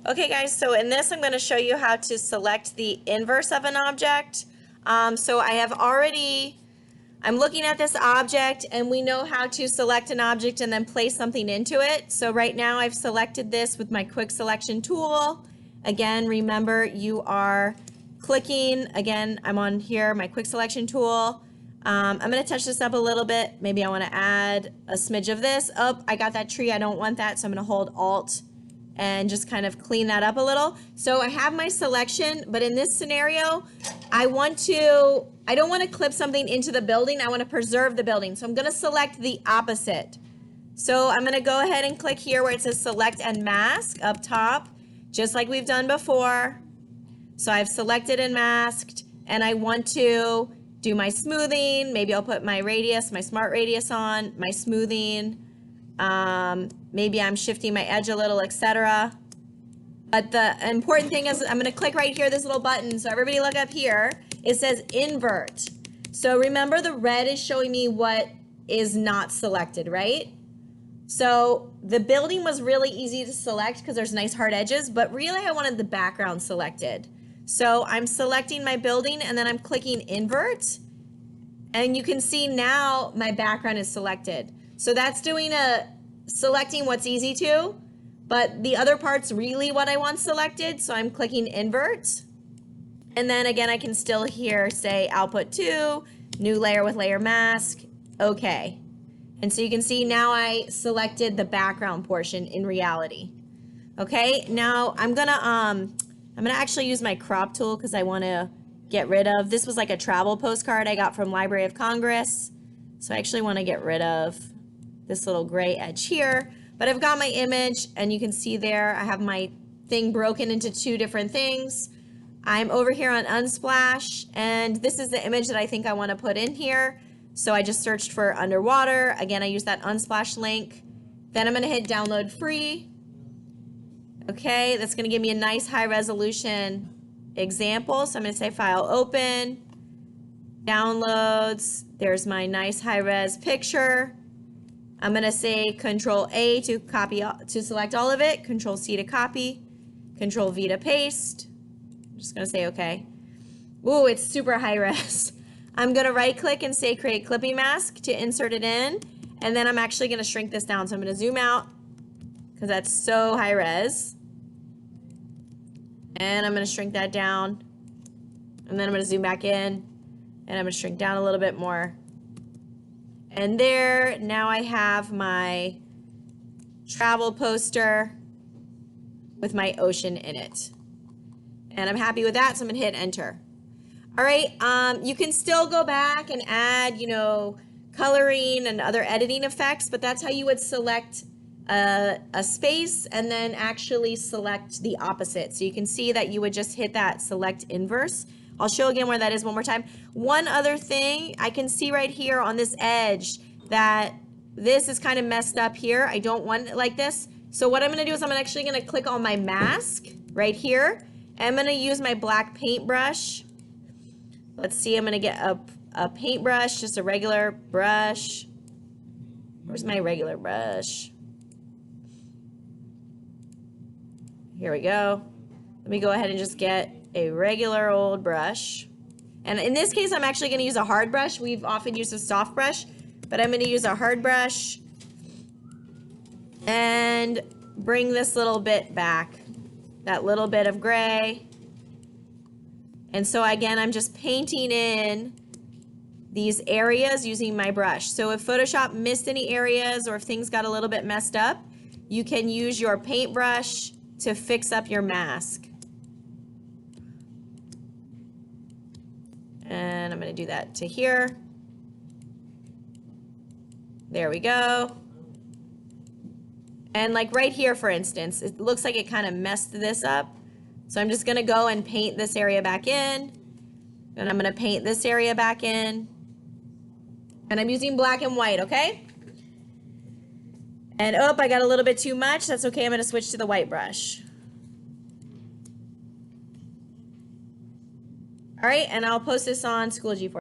Okay guys, so in this I'm going to show you how to select the inverse of an object. I'm looking at this object and we know how to select an object and then place something into it. So right now I've selected this with my quick selection tool. Again, remember you are clicking, again, I'm on here, my quick selection tool. I'm going to touch this up a little bit. Maybe I want to add a smidge of this. Oh, I got that tree, I don't want that, so I'm going to hold Alt and just kind of clean that up a little. So I have my selection, but in this scenario, I don't want to clip something into the building. I want to preserve the building. So I'm going to select the opposite. So I'm going to go ahead and click here where it says select and mask up top, just like we've done before. So I've selected and masked, and I want to do my smoothing. Maybe I'll put my radius, my smart radius on, my smoothing. Maybe I'm shifting my edge a little, etc. But the important thing is I'm going to click right here, this little button. So everybody look up here. It says invert. So remember the red is showing me what is not selected, right? So the building was really easy to select because there's nice hard edges, but really I wanted the background selected. So I'm selecting my building and then I'm clicking invert. And you can see now my background is selected. So that's selecting what's easy to, but the other part's really what I want selected. So I'm clicking invert. And then again, I can still here say output to, new layer with layer mask, okay. And so you can see now I selected the background portion in reality. Okay, now I'm gonna actually use my crop tool because I want to get rid of, this was like a travel postcard I got from Library of Congress. So I actually want to get rid of this little gray edge here, but I've got my image and you can see there I have my thing broken into two different things. I'm over here on Unsplash and this is the image that I think I want to put in here. So I just searched for underwater. Again, I use that Unsplash link. Then I'm going to hit download free. Okay, that's going to give me a nice high resolution example. So I'm going to say file open, downloads. There's my nice high res picture. I'm going to say Control A to copy, to select all of it, Control C to copy, Control V to paste. I'm just going to say okay. Ooh, it's super high res. I'm going to right click and say create clipping mask to insert it in. And then I'm actually going to shrink this down. So I'm going to zoom out because that's so high res. And I'm going to shrink that down. And then I'm going to zoom back in and I'm going to shrink down a little bit more. And there, now I have my travel poster with my ocean in it. And I'm happy with that, so I'm gonna hit enter. All right, you can still go back and add, coloring and other editing effects, but that's how you would select a space and then actually select the opposite. So you can see that you would just hit that select inverse. I'll show again where that is one more time. One other thing, I can see right here on this edge that this is kind of messed up here. I don't want it like this. So what I'm going to do is I'm actually going to click on my mask right here. And I'm going to use my black paintbrush. Let's see, I'm going to get a paintbrush, just a regular brush. Where's my regular brush? Here we go. Let me go ahead and just get a regular old brush. And in this case, I'm actually going to use a hard brush. We've often used a soft brush, but I'm going to use a hard brush and bring this little bit back, that little bit of gray. And so again, I'm just painting in these areas using my brush. So if Photoshop missed any areas or if things got a little bit messed up, you can use your paintbrush to fix up your mask. And I'm going to do that to here. There we go. And like right here, for instance, it looks like it kind of messed this up. So I'm just going to go and paint this area back in. And I'm going to paint this area back in. And I'm using black and white, okay? And oh, I got a little bit too much. That's okay. I'm going to switch to the white brush. All right, and I'll post this on Schoology for you.